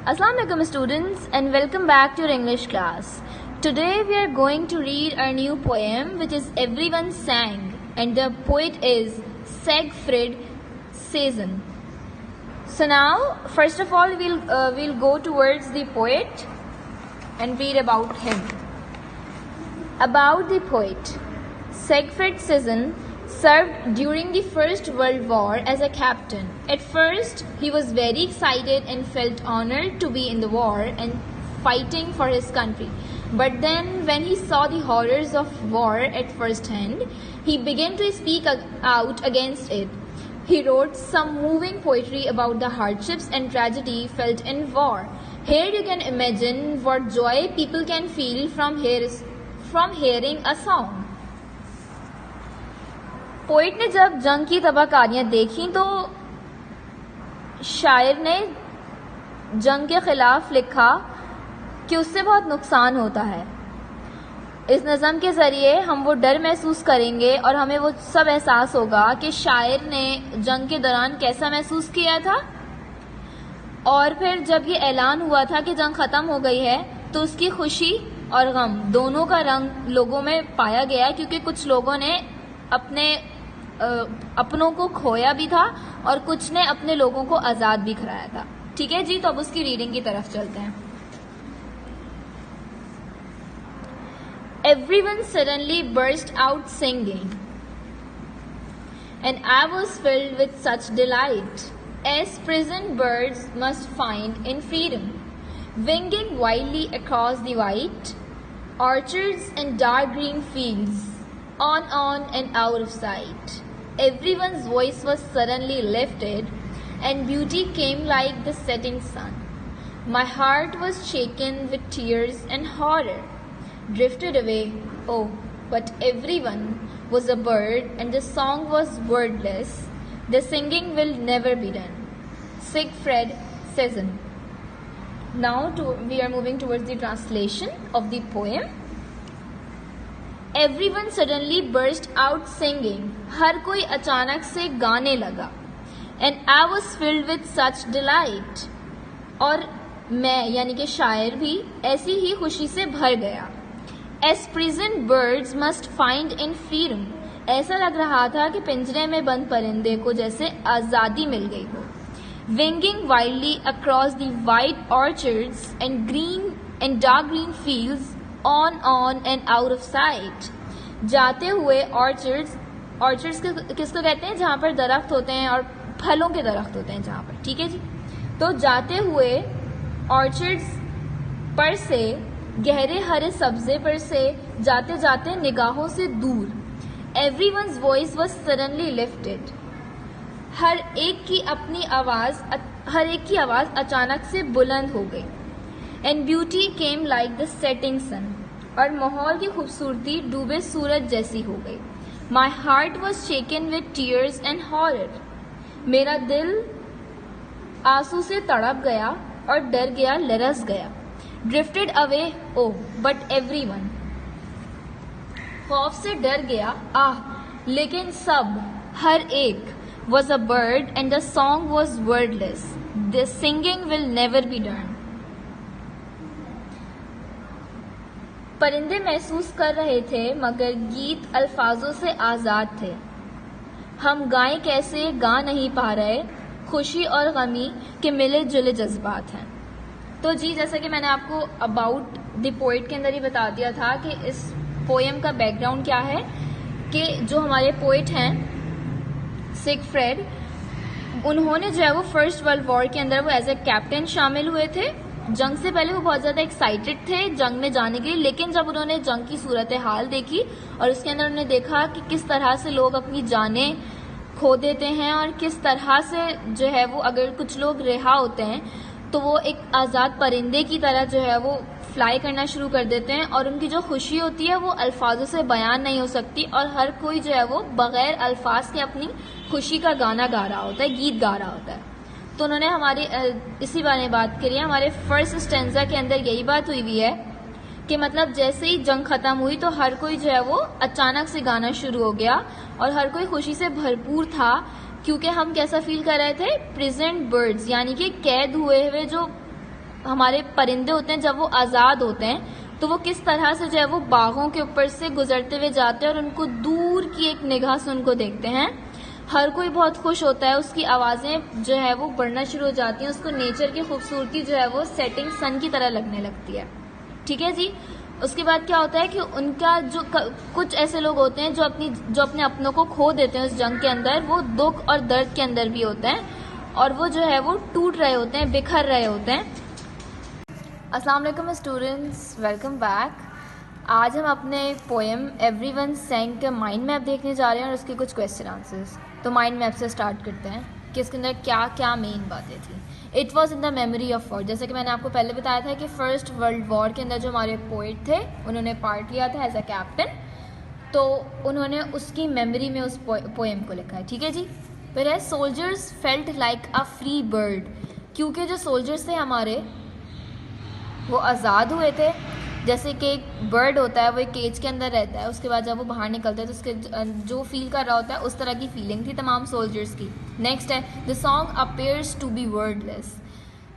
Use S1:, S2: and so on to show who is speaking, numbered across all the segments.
S1: Assalamualaikum students and welcome back to your English class. Today we are going to read our new poem which is Everyone Sang and the poet is Siegfried Sassoon. So now first of all we'll go towards the poet and read about him. About the poet. Siegfried Sassoon served during the First World War as a captain. At first, he was very excited and felt honored to be in the war and fighting for his country. But then, when he saw the horrors of war at first hand, he began to speak out against it. He wrote some moving poetry about the hardships and tragedy felt in war. Here you can imagine what joy people can feel from hearing a song. Poet ने जब जंग की तबाहकारियां देखी तो शायर ने जंग के खिलाफ लिखा कि उससे बहुत नुकसान होता है. इस नज़म के ज़रिए हम वो डर महसूस करेंगे और हमें वो सब एहसास होगा कि शायर ने जंग के दौरान कैसा महसूस किया था. और फिर जब ये ऐलान हुआ था कि जंग ख़त्म हो गई है तो उसकी खुशी और गम दोनों का रंग लोगों में पाया गया, क्योंकि कुछ लोगों ने अपनों को खोया भी था और कुछ ने अपने लोगों को आज़ाद भी कराया था. ठीक है जी, तो अब उसकी रीडिंग की तरफ चलते हैं. Everyone suddenly burst out singing, and I was filled with such delight, as prisoned birds must find in freedom, winging wildly across the white orchards and dark green fields, on and out of sight. Everyone's voice was suddenly lifted, and beauty came like the setting sun. My heart was shaken with tears and horror, drifted away, oh, but everyone was a bird, and the song was wordless. The singing will never be done. Siegfried Sassoon. Now we are moving towards the translation of the poem. Everyone suddenly burst out singing. हर कोई अचानक से गाने लगा. And I was filled with such delight. और मैं यानी कि शायर भी ऐसी ही खुशी से भर गया. As prisoned birds must find in freedom. ऐसा लग रहा था कि पिंजरे में बंद परिंदे को जैसे आज़ादी मिल गई हो. Winging wildly across the white orchards and dark green fields, on and out of sight. जाते हुए ऑर्चर्ड्स किसको कहते हैं? जहाँ पर दरख्त होते हैं और फलों के दरख्त होते हैं जहाँ पर. ठीक है जी, तो जाते हुए ऑर्चर्ड्स पर से, गहरे हरे सब्जे पर से जाते जाते निगाहों से दूर. Everyone's voice was suddenly lifted. हर एक की आवाज़ अचानक से बुलंद हो गई. And beauty came like the setting sun. और माहौल की खूबसूरती डूबे सूरज जैसी हो गई. My heart was shaken with tears and horror. मेरा दिल आंसू से तड़प गया और डर गया, लरस गया. Drifted away, oh but everyone. खौफ से डर गया, लेकिन सब, हर एक. Was a bird and the song was wordless. The singing will never be done. परिंदे महसूस कर रहे थे मगर गीत अल्फाजों से आज़ाद थे. हम गाएं कैसे, गा नहीं पा रहे. खुशी और गमी के मिले जुले जज्बात हैं. तो जी, जैसा कि मैंने आपको अबाउट द पोइट के अंदर ही बता दिया था कि इस पोएम का बैकग्राउंड क्या है, कि जो हमारे पोइट हैं सिगफ्रेड, उन्होंने जो है वो फर्स्ट वर्ल्ड वॉर के अंदर वो एज ए कैप्टन शामिल हुए थे. जंग से पहले वो बहुत ज़्यादा एक्साइटेड थे जंग में जाने के लिए, लेकिन जब उन्होंने जंग की सूरत हाल देखी और उसके अंदर उन्होंने देखा कि किस तरह से लोग अपनी जानें खो देते हैं और किस तरह से जो है वो, अगर कुछ लोग रिहा होते हैं तो वो एक आज़ाद परिंदे की तरह जो है वो फ्लाई करना शुरू कर देते हैं, और उनकी जो खुशी होती है वो अल्फाजों से बयान नहीं हो सकती, और हर कोई जो है वो बग़ैर अल्फाज के अपनी खुशी का गाना गा रहा होता है, गीत गा रहा होता है. तो उन्होंने हमारे इसी बारे में बात करी है. हमारे फर्स्ट स्टेंजा के अंदर यही बात हुई हुई है कि मतलब जैसे ही जंग ख़त्म हुई तो हर कोई जो है वो अचानक से गाना शुरू हो गया और हर कोई खुशी से भरपूर था, क्योंकि हम कैसा फील कर रहे थे, प्रेजेंट बर्ड्स यानी कि कैद हुए हुए जो हमारे परिंदे होते हैं जब वो आज़ाद होते हैं तो वो किस तरह से जो है वो बागों के ऊपर से गुजरते हुए जाते हैं और उनको दूर की एक निगाह से उनको देखते हैं। हर कोई बहुत खुश होता है, उसकी आवाज़ें जो है वो बढ़ना शुरू हो जाती हैं, उसको नेचर की खूबसूरती जो है वो सेटिंग सन की तरह लगने लगती है। ठीक है जी। उसके बाद क्या होता है कि उनका जो कुछ ऐसे लोग होते हैं जो अपने अपनों को खो देते हैं उस जंग के अंदर, वो दुख और दर्द के अंदर भी होते हैं और वो जो है वो टूट रहे होते हैं, बिखर रहे होते हैं। अस्सलाम वालेकुम स्टूडेंट्स, वेलकम बैक। आज हम अपने पोएम एवरीवन सैंग का माइंड मैप देखने जा रहे हैं और उसके कुछ क्वेश्चन आंसर्स। तो माइंड मैप से स्टार्ट करते हैं कि इसके अंदर क्या क्या मेन बातें थी। It was in the memory of war, जैसे कि मैंने आपको पहले बताया था कि फर्स्ट वर्ल्ड वॉर के अंदर जो हमारे पोइट थे उन्होंने पार्ट लिया था एज अ कैप्टन, तो उन्होंने उसकी मेमोरी में उस पोएम को लिखा है। ठीक है जी। फिर है soldiers felt like a free bird, क्योंकि जो सोल्जर्स थे हमारे वो आज़ाद हुए थे। जैसे कि एक बर्ड होता है वो एक केज के अंदर रहता है, उसके बाद जब वो बाहर निकलता है तो उसके जो फील कर रहा होता है उस तरह की फीलिंग थी तमाम सोल्जर्स की। नेक्स्ट है the song appears to be wordless,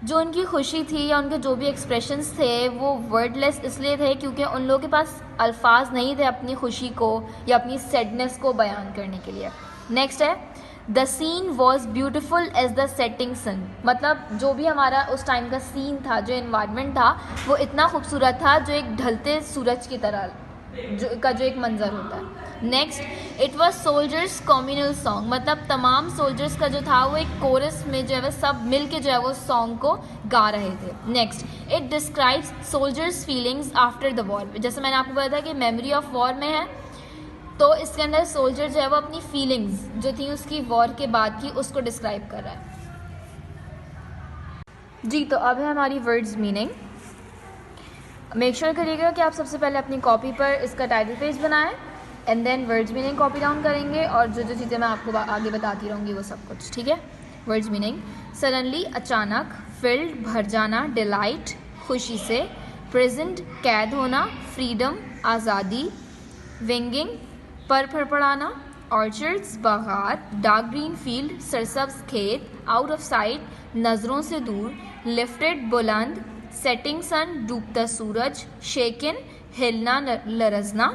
S1: जो उनकी खुशी थी या उनके जो भी एक्सप्रेशंस थे वो वर्डलेस इसलिए थे क्योंकि उन लोगों के पास अल्फाज नहीं थे अपनी खुशी को या अपनी सैडनेस को बयान करने के लिए। नेक्स्ट है the scene was beautiful as the setting sun, मतलब जो भी हमारा उस टाइम का सीन था, जो इन्वायरमेंट था वो इतना खूबसूरत था जो एक ढलते सूरज की तरह जो एक मंजर होता है। Next it was soldiers communal song, मतलब तमाम सोल्जर्स का जो था वो एक कोरस में जो है वो सब मिल के जो है वो सॉन्ग को गा रहे थे। Next it describes soldiers feelings after the war, जैसे मैंने आपको बताया कि मेमोरी ऑफ वॉर में है तो इसके अंदर सोल्जर जो है वो अपनी फीलिंग्स जो थी उसकी वॉर के बाद की उसको डिस्क्राइब कर रहा है जी। तो अब है हमारी वर्ड्स मीनिंग। मेक श्योर करिएगा कि आप सबसे पहले अपनी कॉपी पर इसका टाइटल पेज बनाएं and than words meaning copy down करेंगे और जो जो चीज़ें मैं आपको आगे बताती रहूँगी वो सब कुछ। ठीक है। वर्ड्स मीनिंग सडनली अचानक, फिल्ड भर जाना, डिलाइट खुशी से, प्रेजेंट कैद होना, फ्रीडम आज़ादी, विंगिंग पर फड़फड़ाना, ऑर्चर्ड्स बागात, डार्क ग्रीन फील्ड सरसब्ज खेत, आउट ऑफ साइट नज़रों से दूर, लिफ्टेड बुलंद, सेटिंग सन डूबता सूरज, शेकन हिलना लरजना,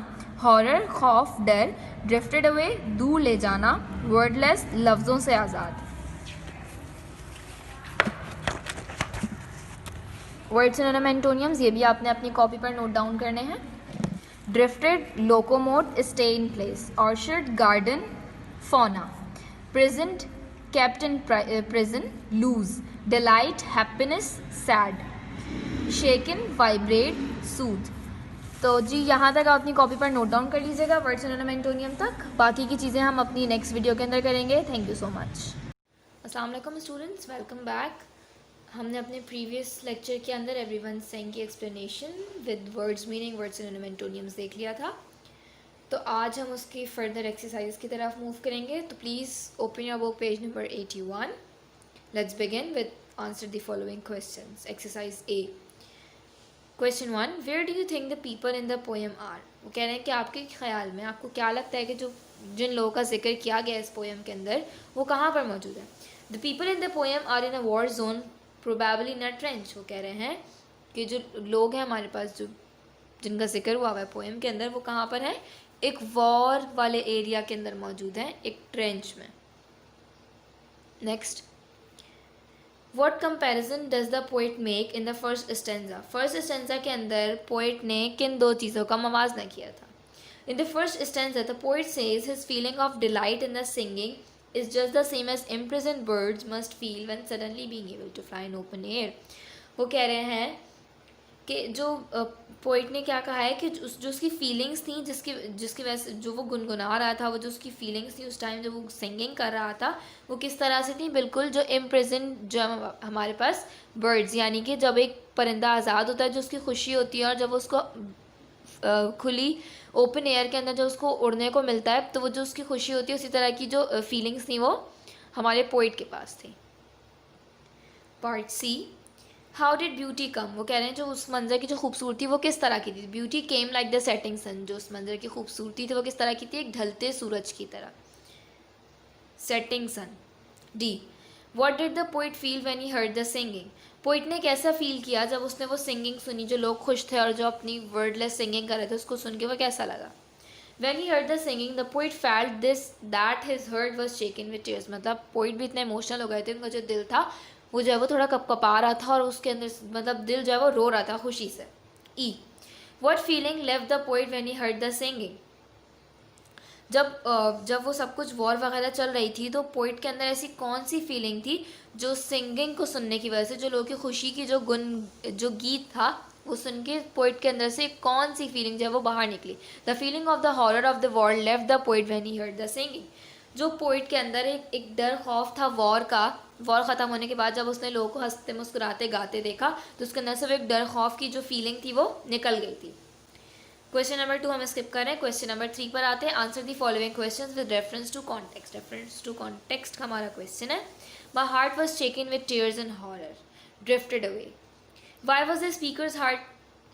S1: हॉरर खौफ डर, ड्रिफ्टेड अवे दूर ले जाना, वर्डलेस लफ्ज़ों से आज़ाद। वर्ड्स सिनोनिम एंटोनियम्स ये भी आपने अपनी कॉपी पर नोट डाउन करने हैं। Drifted locomote stay in place, orchard garden fauna, present captain prison loose, delight happiness sad, shaken vibrate soothe. तो जी यहाँ तक आप अपनी कॉपी पर नोट डाउन कर लीजिएगा वर्ड सिनोनिम एंटोनियम तक, बाकी की चीज़ें हम अपनी नेक्स्ट वीडियो के अंदर करेंगे। Thank you so much. अस्सलाम वालेकुम स्टूडेंट्स, वेलकम बैक। हमने अपने प्रीवियस लेक्चर के अंदर एवरीवन सेइंग की explanation with words meaning, words synonym एंटोनियम्स देख लिया था। तो आज हम उसकी फर्दर एक्सरसाइज की तरफ मूव करेंगे। तो please open your book page number 81। Let's begin with answer the following questions. Exercise A question 1, where do you think the people in the poem are. वो कह रहे हैं कि आपके ख्याल में आपको क्या लगता है कि जिन लोगों का जिक्र किया गया इस पोएम के अंदर वो कहाँ पर मौजूद है। The people in the poem are in a war zone probably in a trench. वो कह रहे हैं कि जो लोग हैं हमारे पास जो जिनका जिक्र हुआ है पोएम के अंदर वो कहाँ पर है, एक वॉर वाले एरिया के अंदर मौजूद है, एक ट्रेंच में। Next, what comparison does the poet make in the first stanza. First stanza के अंदर पोइट ने किन दो चीज़ों का मवाजना किया था। In the first stanza the poet says his feeling of delight in the singing is just the same as imprisoned birds must feel when suddenly being able to fly in open air। वो कह रहे हैं कि जो poet ने क्या कहा है कि जो उसकी फीलिंग्स थी जिसकी वजह से जो वो गुनगुना रहा था, वो जो उसकी फीलिंग्स थी उस टाइम जब वो सिंगिंग कर रहा था वो किस तरह से थी, बिल्कुल जो इम्प्रिजन जो हमारे पास बर्ड्स, यानी कि जब एक परिंदा आज़ाद होता है जो उसकी खुशी होती है और जब उसको खुली ओपन एयर के अंदर जो उसको उड़ने को मिलता है तो वो जो उसकी खुशी होती है उसी तरह की जो फीलिंग्स थी वो हमारे पोइट के पास थी। Part C, how did beauty come. वो कह रहे हैं जो उस मंजर की जो खूबसूरती वो किस तरह की थी। Beauty came like the setting sun, जो उस मंजर की खूबसूरती थी वो किस तरह की थी, एक ढलते सूरज की तरह, setting sun. D, What did the poet feel when he heard the singing? Poet ने कैसा फील किया जब उसने वो सिंगिंग सुनी, जो लोग खुश थे और जो अपनी वर्डलेस सिंगिंग कर रहे थे उसको सुन के वो कैसा लगा? When he heard the singing, the poet felt that his heart was shaken with tears. मतलब पोइट भी इतने इमोशनल हो गए थे, उनका जो दिल था वो जो है वो थोड़ा कपकपा रहा था और उसके अंदर मतलब दिल जो है वो रो रहा था खुशी से. E. What feeling left the poet when he heard the singing? जब वो सब कुछ वॉर वगैरह चल रही थी तो पोइट के अंदर ऐसी कौन सी फीलिंग थी जो सिंगिंग को सुनने की वजह से, जो लोगों की खुशी की जो गीत था वो सुन के पोइट के अंदर से कौन सी फीलिंग जो है वो बाहर निकली? The feeling of the horror of the war left the poet when he heard the singing. जो पोइट के अंदर एक डर खौफ था वॉर का, वॉर ख़त्म होने के बाद जब उसने लोगों को हंसते मुस्कुराते गाते देखा तो उसके अंदर से वो एक डर खौफ की जो फीलिंग थी वो निकल गई थी. क्वेश्चन नंबर 2 हम स्किप कर रहे हैं. क्वेश्चन नंबर 3 पर आते हैं. Answer the following questions with reference to context. Reference to context हमारा क्वेश्चन है. My heart was shaken with tears and horror, drifted away. Why was the speaker's heart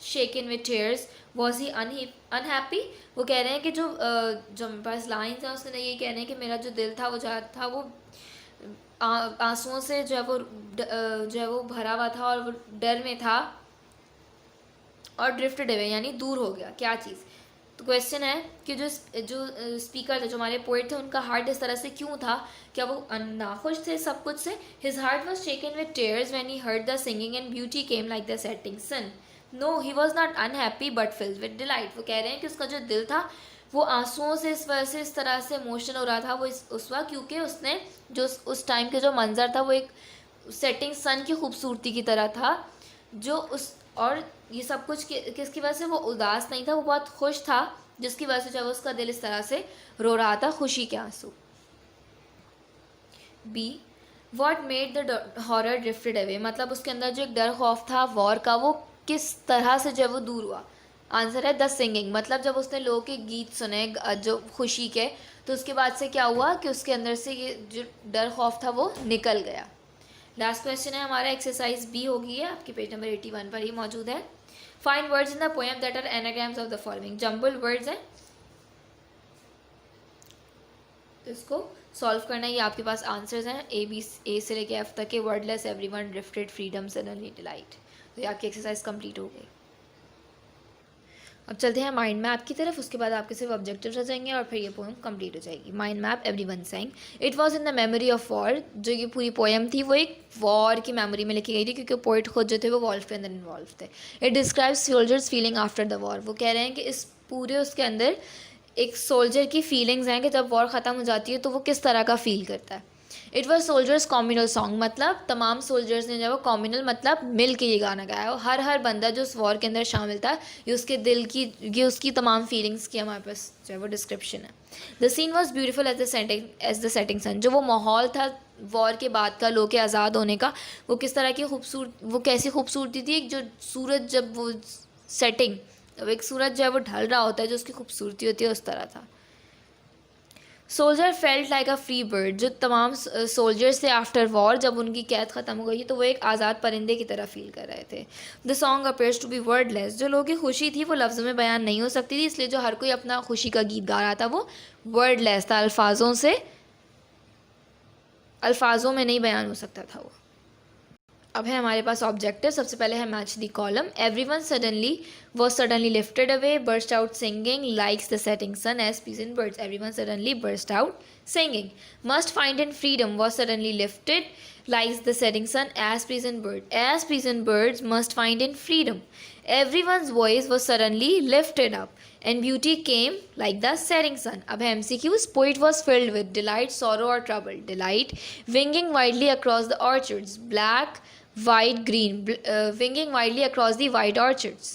S1: shaken with tears? Was he unhappy? वो कह रहे हैं कि जो मेरे पास lines हैं उसके ये कह रहे हैं कि मेरा जो दिल था वो था वो आंसुओं से जो है वो भरा हुआ था और वो डर में था और ड्रिफ्टेड अवे यानी दूर हो गया. क्या चीज़? तो क्वेश्चन है कि जो स्पीकर थे, जो हमारे पोइट थे, उनका हार्ट इस तरह से क्यों था? क्या वो नाखुश थे सब कुछ से? His heart was shaken with tears when he heard the singing and beauty came like the setting sun. No, he was not unhappy but filled with delight. वो कह रहे हैं कि उसका जो दिल था वो आंसुओं से इस वजह से इस तरह से इमोशनल हो रहा था वो उस वक्त क्योंकि उसने जो उस टाइम के जो मंजर था वो एक सेटिंग सन की खूबसूरती की तरह था, जो उस और ये सब कुछ किसकी वजह से? वो उदास नहीं था, वो बहुत खुश था, जिसकी वजह से जब उसका दिल इस तरह से रो रहा था खुशी के आंसू. B. What made the horror drifted away? मतलब उसके अंदर जो एक डर खौफ था वॉर का वो किस तरह से जब वो दूर हुआ? आंसर है द सिंगिंग. मतलब जब उसने लोगों के गीत सुने जो खुशी के, तो उसके बाद से क्या हुआ कि उसके अंदर से ये जो डर खौफ था वो निकल गया. लास्ट क्वेश्चन है हमारा, एक्सरसाइज बी होगी है आपके पेज नंबर 81 पर ही मौजूद है. Find words in the poem that are anagrams of the following. Jumbled words हैं, तो इसको सॉल्व करना है. ये आपके पास आंसर्स हैं ए से लेके एफ तक के. Wordless, everyone, drifted, freedom, suddenly, delight. तो ये आपकी एक्सरसाइज कंप्लीट हो गई. अब चलते हैं माइंड मैप की तरफ. उसके बाद आपके सिर्फ ऑब्जेक्टिव्स रह जाएंगे और फिर ये पोएम कंप्लीट हो जाएगी. Mind map. Everyone saying it was in the memory of war. जो ये पूरी पोएम थी वो एक वॉर की मेमोरी में लिखी गई थी क्योंकि पोइट खुद जो थे वो वॉर के अंदर इन्वॉल्व थे. It describes soldiers feeling after the war. वो कह रहे हैं कि इस पूरे उसके अंदर एक सोल्जर की फीलिंग्स हैं कि जब वॉर ख़त्म हो जाती है तो वो किस तरह का फील करता है. It was soldiers communal song. मतलब तमाम सोल्जर्स ने जो है वो कॉम्यूनल मतलब मिल के ये गाना गाया. हर बंदा जो उस वॉर के अंदर शामिल था, ये उसके दिल की, ये उसकी तमाम फीलिंग्स की हमारे पास जो है वो डिस्क्रिप्शन है. The scene was beautiful as the setting sun. जो वो माहौल था वॉर के बाद का, लोग के आज़ाद होने का, वो किस तरह की वो कैसी खूबसूरती थी. एक जो सूरज जब वो सेटिंग, अब एक सूरज जो है वो ढल रहा होता है, जो उसकी खूबसूरती होती है उस तरह था. Soldier felt like a free bird. जो तमाम सोल्जर्स थे आफ्टर वॉर, जब उनकी कैद ख़त्म हो गई तो वो एक आज़ाद परिंदे की तरह फील कर रहे थे. The song appears to be wordless. जो लोगों की खुशी थी वो लफ्ज़ों में बयान नहीं हो सकती थी, इसलिए जो हर कोई अपना खुशी का गीत गा रहा था वो वर्डलेस था, अल्फाजों में नहीं बयान हो सकता था वो. अब है हमारे पास ऑब्जेक्टिव. सबसे पहले है match the column. Everyone suddenly lifted away, burst out singing, likes the setting sun as peasant birds. Everyone suddenly burst out singing. Must find in freedom was suddenly lifted, likes the setting sun as peasant bird. As peasant birds must find in freedom. Everyone's voice was suddenly lifted up, and beauty came like the setting sun. अब है MCQs. Poet was filled with delight, sorrow, or trouble. Delight, winging widely across the orchards. Black, white, green, winging widely across the white orchards.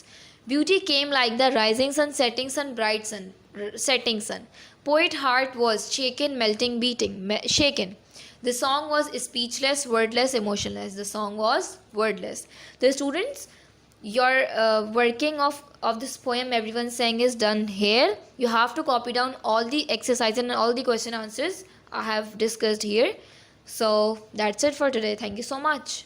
S1: Beauty came like the rising sun, setting sun, bright sun, setting sun. Poet heart was shaken, melting, beating, shaken. The song was speechless, wordless, emotionless. The song was wordless. The students, your working of this poem everyone saying is done here. You have to copy down all the exercises and all the question answers I have discussed here. So that's it for today. Thank you so much.